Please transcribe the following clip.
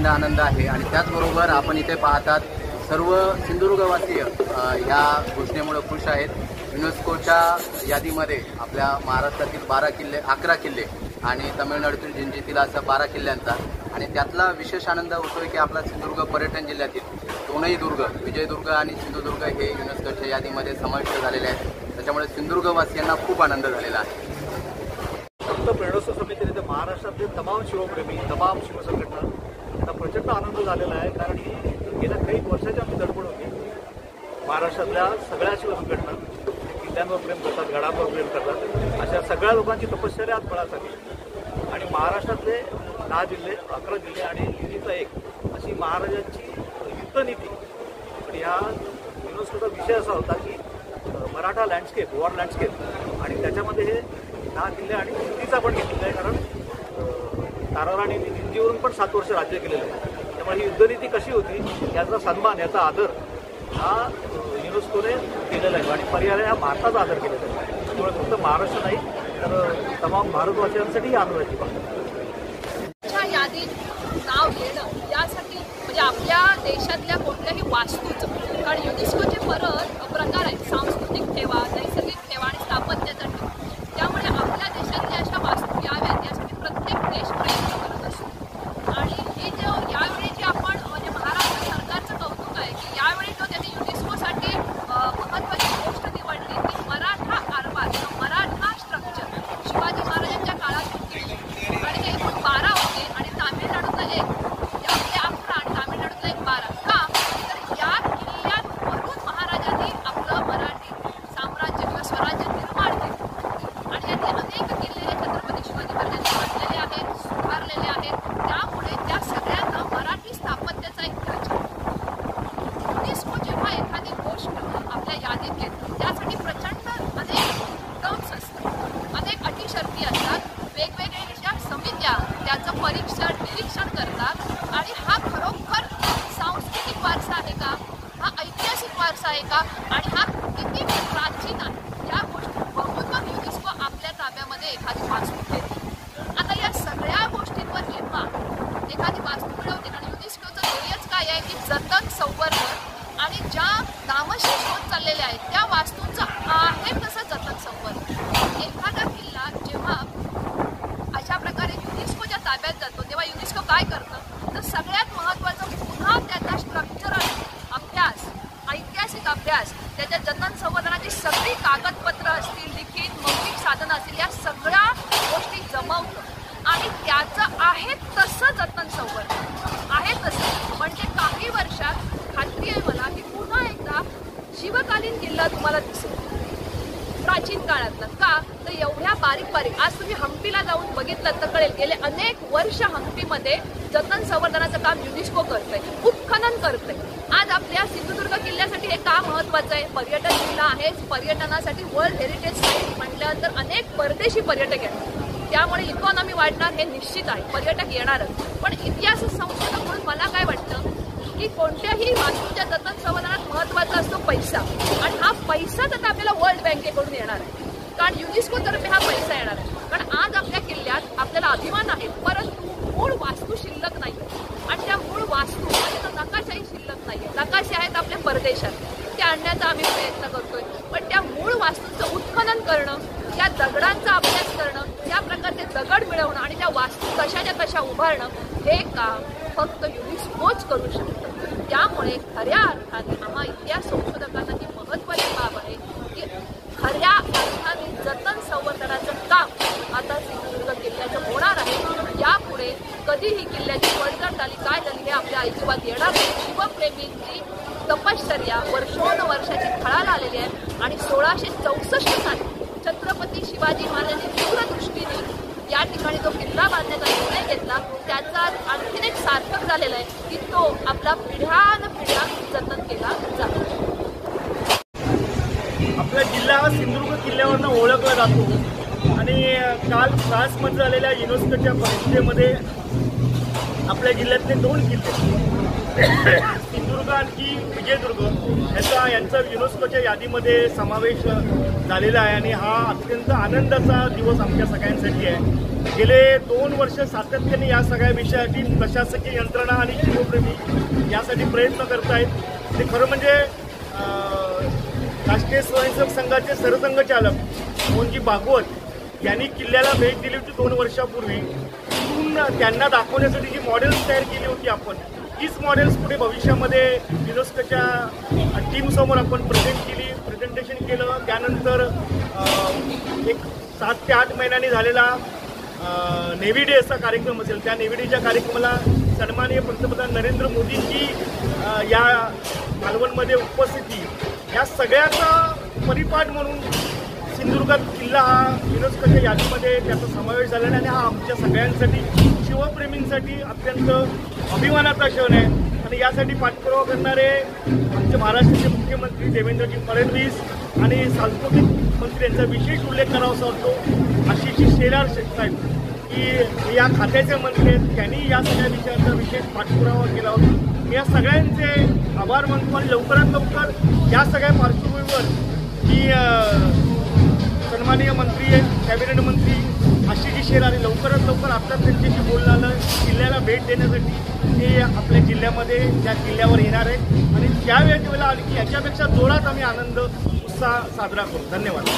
प्रचंड आनंद आहे। आणि त्याचबरोबर आपण इथे पाहतात सर्व सिंधुदुर्गवासीय या घोषणेमुळे खुश आहेत। युनेस्कोच्या यादीमध्ये आपल्या महाराष्ट्रातील 11 किल्ले आणि तमिळनाडूतील जिंजीतील असा 12 किल्ल्यांचा आणि त्यातला विशेष आनंद होतोय की आपला सिंधुदुर्ग पर्यटन जिल्ह्यातील दोनही दुर्ग विजयदुर्ग आणि सिंधुदुर्ग हे युनेस्कोच्या यादीमध्ये समाविष्ट झालेले आहेत। त्याच्यामुळे सिंधुदुर्गवासियांना खूप आनंद झालेला आहे। फक्त प्रेरणोत्सव समितीने तर महाराष्ट्रातील तमाम शिवप्रेमी तमाम शिवसंघटना यांना प्रचंड आनंद झालेला आहे। कारण ही गेल्या काही वर्षाची आमची धडपड होती। महाराष्ट्रातल्या सगळ्या शिवसंघटना किल्ल्यांवर प्रेम करतात, गडांवर प्रेम करतात, अशा सगळ्या लोकांची तपश्चर्या आज फळास आली आणि महाराष्ट्रातले 10 जिल्हे 11 जिल्हे आणि युनीचा एक अशी महाराजांची युद्धनीती। पण या युनेस्कोचा विषय असा होता की मराठा लँडस्केप, वॉर लँडस्केप आणि त्याच्यामध्ये हे 10 किल्ले आणि जिंजीचा पण घेतलेला आहे। कारण ताराराणी जिंजीवरून पण 7 वर्ष राज्य केलेलं आहे। त्यामुळे ही युद्धनीती कशी होती याचा सन्मान, याचा आदर हा युनेस्कोने केलेला आहे आणि पर्याय हा भारताचा आदर केलेला आहे। त्यामुळे फक्त महाराष्ट्र नाही तर तमाम भारतवासियांसाठी ही आनंदाची बाब आहे। यादीत नाव येणं यासाठी म्हणजे आपल्या देशातल्या कोणत्याही वास्तूचं, कारण युनेस्कोचे परत प्रकार आहेत, सांस्कृतिक ठेवा, नैसर्गिक ठेवा आणि स्थापत्याचा ठेवा। त्यामुळे आपल्या देशातल्या अशा वास्तू याव्यात यासाठी प्रत्येक देश प्रयत्न करत असतो। आणि हे यावेळी जे आपण म्हणजे महाराष्ट्र सरकारचं कौतुक आहे की यावेळी त्यांनी युनेस्कोसाठी महत्त्वाची गोष्ट निवडली की मराठा आरमार, मराठा स्ट्रक्चर शिवाजी महाराजांच्या काळात आणि हे एकूण 12 होते आणि तामिळनाडूतला एक, यामध्ये 11 आणि तामिळनाडूतला एक 12 का तर या किल्ल्यांवरून महाराजांनी आपलं मराठी साम्राज्य किंवा स्वराज्य निर्माण केलं आणि यातले अनेक किल्ले हे छत्रपती शिवाजी महाराजांनी बांधलेले आहेत, सुधारलेले आहेत। त्यामुळे त्या सगळ्यांना मराठी स्थापत्याचा इतिहास युनेस्को जेव्हा एखादी गोष्ट आपल्या यादीत घेते त्यासाठी प्रचंड अनेक टर्म्स असतात, अनेक अटी शर्ती असतात, वेगवेगळ्या समित्या त्याचं परीक्षण निरीक्षण करतात आणि हा खरोखर सांस्कृतिक वारसा आहे का, हा ऐतिहासिक वारसा आहे का आणि हा किती प्राचीन आहे या गोष्टी बघून मग युनेस्को आपल्या ताब्यामध्ये एखादी वास्तू घेते। आता या सगळ्या गोष्टींवर जेव्हा एखादी वास्तू मिळवते, कारण युनेस्कोचं ध्येयच काय आहे की जतन, संवर्धन आणि ज्या नामशेष होत चाललेल्या आहेत त्या वास्तूंचं आहे तसं जतन, संवर्धन। एखादा किल्ला जेव्हा अशा प्रकारे युनेस्कोच्या ताब्यात जातो तेव्हा युनेस्को काय करतं तर सगळ्यात महत्त्वाचं पुन्हा त्याचा स्ट्रक्चरल अभ्यास, ऐतिहासिक अभ्यास, त्याच्या जतन संवर्धनाची सगळी कागदपत्र असतील, लिखित मौखिक साधनं असतील, या सगळ्या गोष्टी जमवतं आणि त्याचं आहे तसं जतन संवर्धन आहे तसं। म्हणजे काही वर्षात खात्री आहे मला की पुन्हा एकदा शिवकालीन किल्ला तुम्हाला दिसेल प्राचीन काळातला। का तर एवढ्या बारीक बारीक आज तुम्ही हम्पीला जाऊन बघितलं तर कळेल गेले अनेक वर्ष हम्पीमध्ये जतन संवर्धनाचं काम युनेस्को करतंय, उत्खनन करतंय। आज आपल्या सिंधुदुर्ग किल्ल्यासाठी हे का महत्त्वाचं आहे, पर्यटन जिल्हा आहे, पर्यटनासाठी वर्ल्ड हेरिटेज साईट म्हटल्यानंतर अनेक परदेशी पर्यटक येतात, त्यामुळे इकॉनॉमी वाढणार हे निश्चित आहे, पर्यटक येणारच। पण इतिहास संशोधक म्हणून मला काय वाटतं की कोणत्याही वास्तूच्या जतन संवर्धनात महत्त्वाचा असतो पैसा आणि हा पैसा तर आपल्याला वर्ल्ड बँकेकडून येणार आहे, कारण युनेस्कोतर्फे हा पैसा येणार आहे। कारण आज आपल्या किल्ल्यात आपल्याला अभिमान आहे परंतु मूळ वास्तू शिल्लक नाही आणि त्या मूळ वास्तू म्हणजे नकाशाही शिल्लक नाही आहे। नकाशे आहेत आपल्या परदेशात, ते आणण्याचा आम्ही प्रयत्न करतोय, पण त्या मूळ वास्तूंचं उत्खनन करणं, त्या दगडांचा अभ्यास करणं, त्या प्रकारचे दगड मिळवणं आणि त्या वास्तू कशाच्या कशा उभारणं हे काम फक्त युनेस्कोच करू शकतं। त्यामुळे खऱ्या अर्थाने आम्हा इतिहास संशोधकांना ही महत्त्वाची बाब आहे की खऱ्या अर्थाने जतन संवर्धनाचं काम आता सिंधुदुर्ग किल्ल्याचं होणार आहे। यापुढे कधीही किल्ल्याची पडझड झाली काय झाली हे आपल्या ऐकिवात येणार नाही। शिवप्रेमींची तपश्चर्या वर्षाची फळाला आलेली आहे आणि 1664 साली छत्रपती शिवाजी महाराजांनी दूरदृष्टीने या ठिकाणी जो किल्ला बांधण्याचा निर्णय घेतला त्याचा आणखीन एक सार्थक झालेला आहे की तो आपला पिढ्यानपिढ्या जतन केला जातो। आपला जिल्हा हा सिंधुदुर्ग किल्ल्यावरनं ओळखला जातो आणि काल फ्रान्समध्ये झालेल्या युनेस्कोच्या परिषदेमध्ये आपल्या जिल्ह्यातले 2 किल्ले सिंधुदुर्ग सिंधुदुर्ग आणखी विजयदुर्ग यांचा युनेस्कोच्या यादीमध्ये समावेश झालेला आहे आणि हा अत्यंत आनंदाचा दिवस आमच्या सगळ्यांसाठी आहे। गेले 2 वर्ष सातत्याने या सगळ्या विषयासाठी प्रशासकीय यंत्रणा आणि शिवप्रेमी यासाठी प्रयत्न करत आहेत। ते खरं म्हणजे राष्ट्रीय स्वयंसेवक संघाचे सरसंघचालक मोहनजी भागवत यांनी किल्ल्याला भेट दिली होती 2 वर्षापूर्वी। तिथून त्यांना दाखवण्यासाठी जी मॉडेल्स तयार केली होती आपण, तीच मॉडेल्स पुढे भविष्यामध्ये युनेस्कोच्या टीमसमोर आपण प्रेझेंटेशन केलं। त्यानंतर एक 7 ते 8 महिन्यांनी झालेला नेव्ही डे असा कार्यक्रम असेल, त्या नेव्ही डेच्या कार्यक्रमाला सन्माननीय पंतप्रधान नरेंद्र मोदींची या मालवणमध्ये उपस्थिती, या सगळ्याचा परिपाठ म्हणून सिंधुदुर्गात किल्ला हा युनेस्कोच्या यादीमध्ये त्याचा समावेश झालेला आहे आणि हा आमच्या सगळ्यांसाठी शिवप्रेमींसाठी अत्यंत अभिमानाचा क्षण आहे। आणि यासाठी पाठपुरावा करणारे आमचे महाराष्ट्राचे मुख्यमंत्री देवेंद्रजी फडणवीस आणि सांस्कृतिक मंत्री यांचा विशेष उल्लेख करावासा वाटतो। आशिष शेलार साहेब की या खात्याचे मंत्री आहेत, त्यांनी या सगळ्या विषयाचा विशेष पाठपुरावा केला होता। या सगळ्यांचे आभार मानतो आणि लवकरात लवकर या सगळ्या पार्श्वभूमीवर की सन्माननीय मंत्री आहेत, कॅबिनेट मंत्री आशिष शेलार लवकरात लवकर आता त्यांच्याशी बोलणं किल्ल्याला भेट देण्यासाठी ते आपल्या जिल्ह्यामध्ये त्या किल्ल्यावर येणार आहेत आणि त्यावेळेला आणखी याच्यापेक्षा जोरात आम्ही आनंद उत्साह साजरा करू। धन्यवाद।